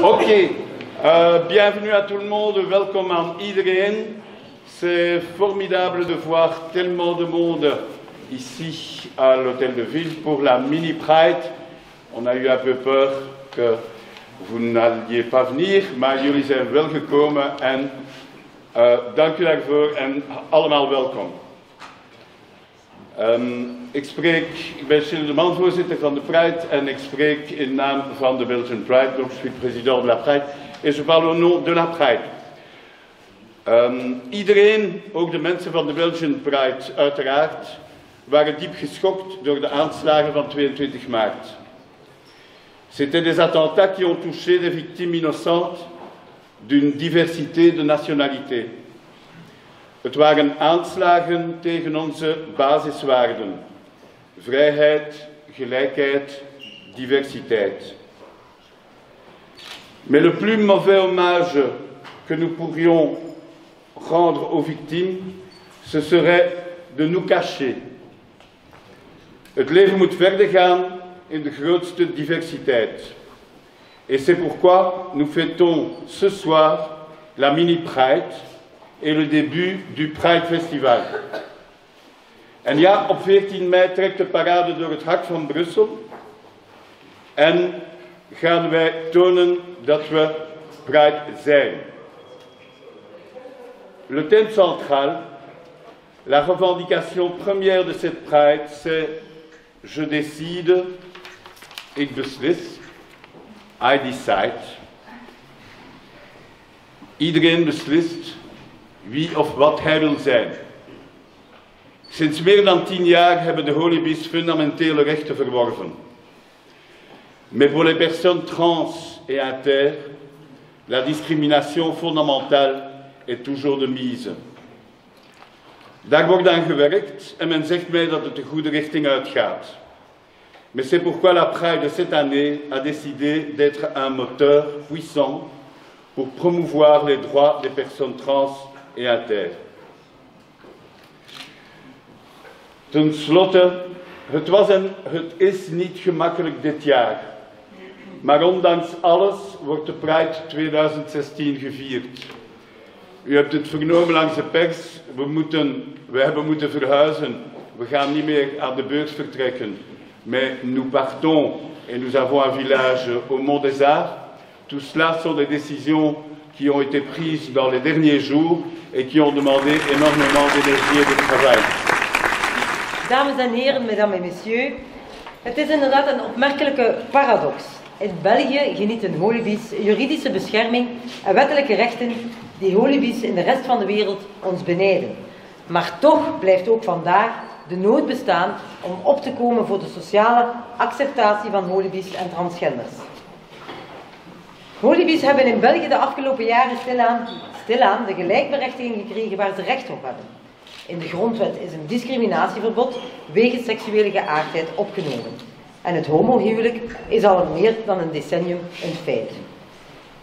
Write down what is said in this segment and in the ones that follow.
Oké, bienvenue à tout le monde, welkom aan iedereen. C'est formidable de voir tellement de monde ici à l'Hôtel de Ville pour la Mini Pride. On a eu un peu peur que vous n'alliez pas venir, maar jullie zijn wel gekomen en dank u daarvoor en allemaal welkom. Ik ben Gilles de Man, voorzitter van de Pride en ik spreek in naam van de Belgian Pride, donc je suis président de la Pride et je parle au nom de la Pride. Iedereen, ook de mensen van de Belgian Pride uiteraard, waren diep geschokt door de aanslagen van 22 maart. C'étaient des attentats qui ont touché des victimes innocentes d'une diversité de nationalités. Het waren aanslagen tegen onze basiswaarden. Vrijheid, gelijkheid, diversiteit. Mais le plus mauvais hommage que nous pourrions rendre aux victimes, ce serait de nous cacher. Het leven moet verder gaan in de grootste diversiteit. Et c'est pourquoi nous fêtons ce soir la Mini Pride et le début du Pride Festival. En ja, op 14 mei trekt de parade door het hart van Brussel en gaan wij tonen dat we Pride zijn. Le thème central, la revendication première de cette Pride, c'est « Je décide », ik beslis, I decide. Iedereen beslist wie of wat hij wil zijn. Sinds meer dan 10 jaar hebben de holibies fundamentele rechten verworven. Mais pour les personnes trans et inter, la discrimination fondamentale est toujours de mise. Daar wordt aan gewerkt en men zegt mij dat het de goede richting uitgaat. Mais c'est pourquoi la Pride de cette année a décidé d'être un moteur puissant pour promouvoir les droits des personnes trans et inter. Ten slotte, het was en het is niet gemakkelijk dit jaar. Maar ondanks alles wordt de Pride 2016 gevierd. U hebt het vernomen langs de pers, we hebben moeten verhuizen. We gaan niet meer aan de beurs vertrekken. Mais nous partons et nous avons un village au Mont des Arts. Tout cela sont des décisions qui ont été prises dans les derniers jours et qui ont demandé énormément d'énergie et de travail. Dames en heren, mesdames et messieurs, het is inderdaad een opmerkelijke paradox. In België genieten holibies juridische bescherming en wettelijke rechten die holibies in de rest van de wereld ons benijden. Maar toch blijft ook vandaag de nood bestaan om op te komen voor de sociale acceptatie van holibies en transgenders. Holibies hebben in België de afgelopen jaren stilaan de gelijkberechtiging gekregen waar ze recht op hebben. In de grondwet is een discriminatieverbod wegens seksuele geaardheid opgenomen. En het homohuwelijk is al meer dan een decennium een feit.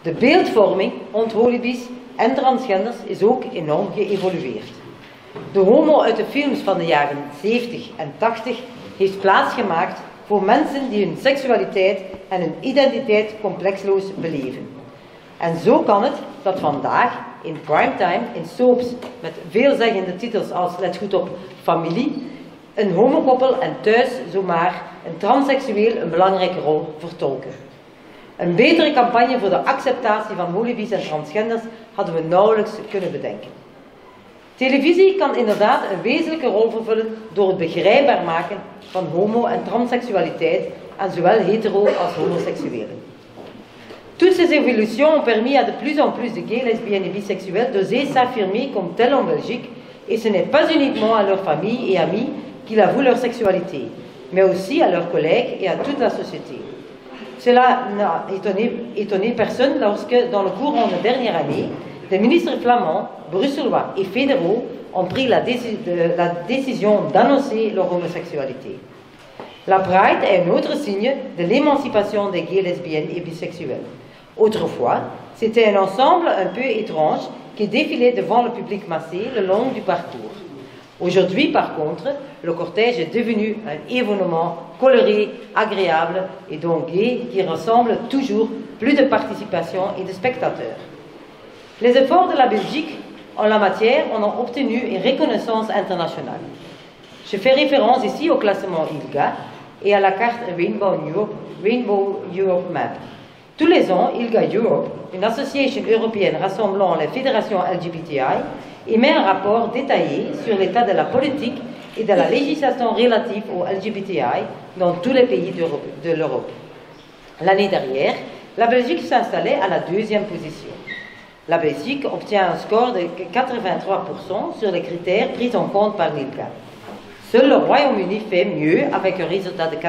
De beeldvorming rond holibies en transgenders is ook enorm geëvolueerd. De homo uit de films van de jaren 70 en 80 heeft plaatsgemaakt voor mensen die hun seksualiteit en hun identiteit complexloos beleven. En zo kan het dat vandaag in primetime, in soaps met veelzeggende titels als let goed op familie, een homokoppel en thuis zomaar een transseksueel een belangrijke rol vertolken. Een betere campagne voor de acceptatie van holibies en transgenders hadden we nauwelijks kunnen bedenken. Televisie kan inderdaad een wezenlijke rol vervullen door het begrijpbaar maken van homo- en transseksualiteit aan zowel hetero- als homoseksuelen. Toutes ces évolutions ont permis à de plus en plus de gays, lesbiennes et bisexuels d'oser s'affirmer comme tels en Belgique, et ce n'est pas uniquement à leurs familles et amis qu'ils avouent leur sexualité, mais aussi à leurs collègues et à toute la société. Cela n'a étonné personne lorsque, dans le courant de dernière année, des ministres flamands, bruxellois et fédéraux ont pris la décision d'annoncer leur homosexualité. La Pride est un autre signe de l'émancipation des gays, lesbiennes et bisexuels. Autrefois, c'était un ensemble un peu étrange qui défilait devant le public massé le long du parcours. Aujourd'hui, par contre, le cortège est devenu un événement coloré, agréable et donc gai qui rassemble toujours plus de participation et de spectateurs. Les efforts de la Belgique en la matière en ont obtenu une reconnaissance internationale. Je fais référence ici au classement ILGA et à la carte Rainbow Europe Map. Tous les ans, ILGA Europe, une association européenne rassemblant les fédérations LGBTI, émet un rapport détaillé sur l'état de la politique et de la législation relative aux LGBTI dans tous les pays de l'Europe. L'année dernière, la Belgique s'installait à la 2e position. La Belgique obtient un score de 83% sur les critères pris en compte par l'ILGA. Seul le Royaume-Uni fait mieux avec un résultat de 87%.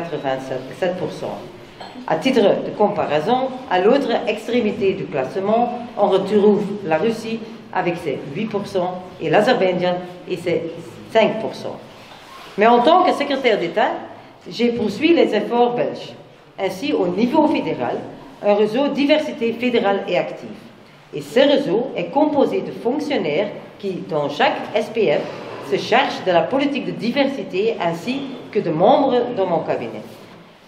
À titre de comparaison, à l'autre extrémité du classement, on retrouve la Russie avec ses 8% et l'Azerbaïdjan et ses 5%. Mais en tant que secrétaire d'État, j'ai poursuivi les efforts belges. Ainsi, au niveau fédéral, un réseau diversité fédérale est actif. Et ce réseau est composé de fonctionnaires qui, dans chaque SPF, se chargent de la politique de diversité ainsi que de membres dans mon cabinet.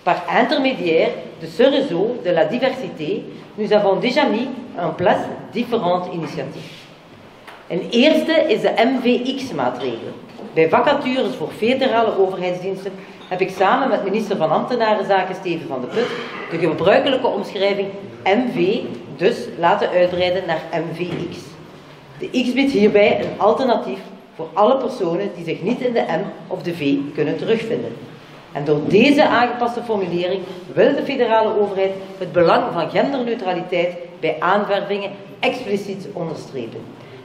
Par intermédiaire de ce réseau de la diversité, nous avons déjà mis en place différentes initiatives. Een eerste is de MVX-maatregel. Bij vacatures voor federale overheidsdiensten heb ik samen met minister van Ambtenarenzaken Steven van de Put de gebruikelijke omschrijving MV dus laten uitbreiden naar MVX. De X biedt hierbij een alternatief voor alle personen die zich niet in de M of de V kunnen terugvinden. En door deze aangepaste formulering wil de federale overheid het belang van genderneutraliteit bij aanwervingen expliciet onderstrepen.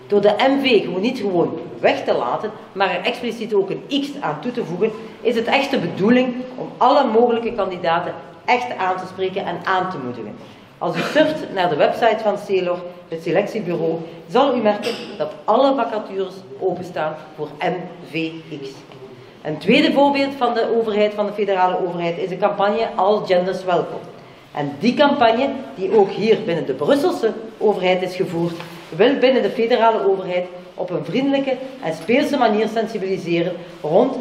Door de MV niet gewoon weg te laten, maar er expliciet ook een X aan toe te voegen, is het echt de bedoeling om alle mogelijke kandidaten echt aan te spreken en aan te moedigen. Als u surft naar de website van CELOR, het selectiebureau, zal u merken dat alle vacatures openstaan voor MVX. Een tweede voorbeeld van de overheid, van de federale overheid, is de campagne All Genders Welcome. En die campagne, die ook hier binnen de Brusselse overheid is gevoerd, wil binnen de federale overheid op een vriendelijke en speelse manier sensibiliseren rond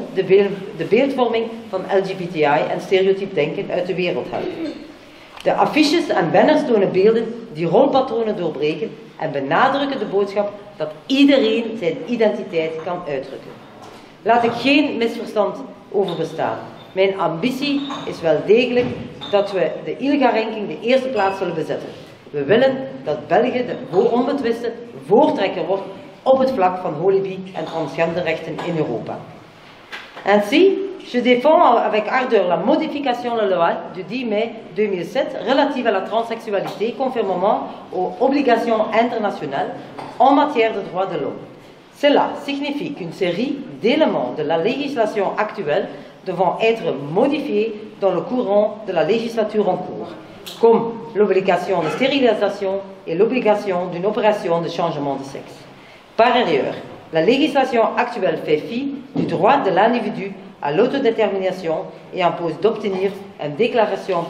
de beeldvorming van LGBTI en stereotyp denken uit de wereld helpen. De affiches en banners tonen beelden die rolpatronen doorbreken en benadrukken de boodschap dat iedereen zijn identiteit kan uitdrukken. Laat ik geen misverstand over bestaan. Mijn ambitie is wel degelijk dat we de ILGA-ranking de eerste plaats zullen bezetten. We willen dat België de onbetwiste voortrekker wordt op het vlak van homophobie en transgenderrechten in Europa. Ainsi, je défends avec ardeur la modification de la loi du 10 mai 2007 relative à la transsexualité conformément aux obligations internationales en matière de droits de l'homme. Cela signifie qu'une série d'éléments de la législation actuelle devront être modifiés dans le courant de la législature en cours, comme l'obligation de stérilisation et l'obligation d'une opération de changement de sexe. Par ailleurs, la législation actuelle fait fi du droit de l'individu à l'autodétermination et impose d'obtenir une déclaration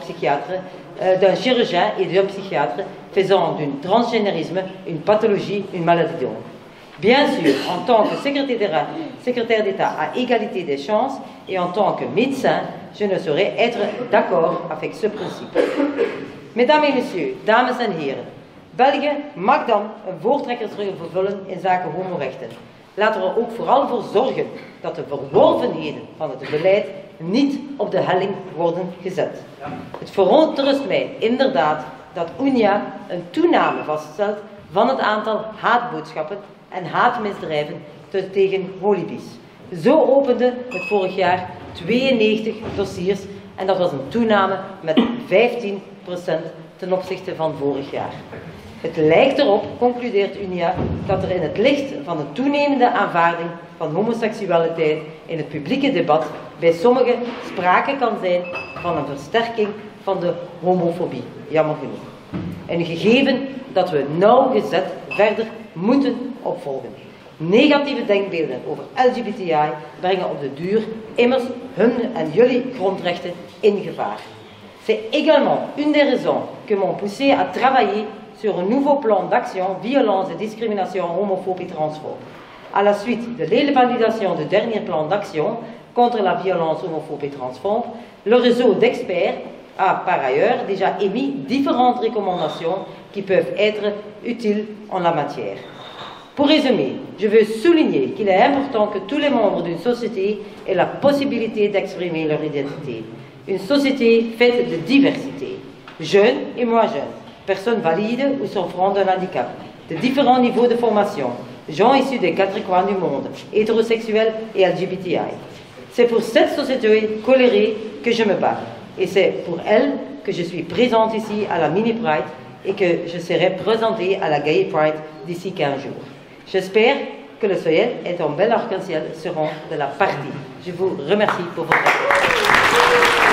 d'un chirurgien et d'un psychiatre faisant du transgénérisme une pathologie, une maladie de honte. Bien sûr, en tant que secrétaire d'État à égalité des chances et en tant que médecin, je ne saurais être d'accord avec ce principe. Mesdames et messieurs, dames en heren, België mag dan een voortrekkersrol vervullen in zaken homorechten. Laten we er ook vooral voor zorgen dat de verworvenheden van het beleid niet op de helling worden gezet. Het verontrust mij inderdaad dat UNIA een toename vaststelt van het aantal haatboodschappen en haatmisdrijven tegen holibies. Zo opende het vorig jaar 92 dossiers en dat was een toename met 15% ten opzichte van vorig jaar. Het lijkt erop, concludeert UNIA, dat er in het licht van de toenemende aanvaarding van homoseksualiteit in het publieke debat bij sommigen sprake kan zijn van een versterking van de homofobie, jammer genoeg. Een gegeven dat we nauwgezet verder moeten opvolgen. Negatieve denkbeelden over LGBTI brengen op de duur immers hun en jullie grondrechten in gevaar. C'est également une des raisons que m'ont poussé à travailler sur un nouveau plan d'action violence et discrimination homophobe et transphobe. à la suite de l'évaluation du dernier plan d'action contre la violence homophobe et transphobe, le réseau d'experts a par ailleurs déjà émis différentes recommandations qui peuvent être utiles en la matière. Pour résumer, je veux souligner qu'il est important que tous les membres d'une société aient la possibilité d'exprimer leur identité. Une société faite de diversité, jeunes et moins jeunes, personnes valides ou souffrant d'un handicap, de différents niveaux de formation, gens issus des quatre coins du monde, hétérosexuels et LGBTI. C'est pour cette société colérée que je me bats, et c'est pour elle que je suis présente ici à la Mini Pride et que je serai présentée à la Gay Pride d'ici 15 jours. J'espère que le soleil et un bel arc-en-ciel seront de la partie. Je vous remercie pour votre attention.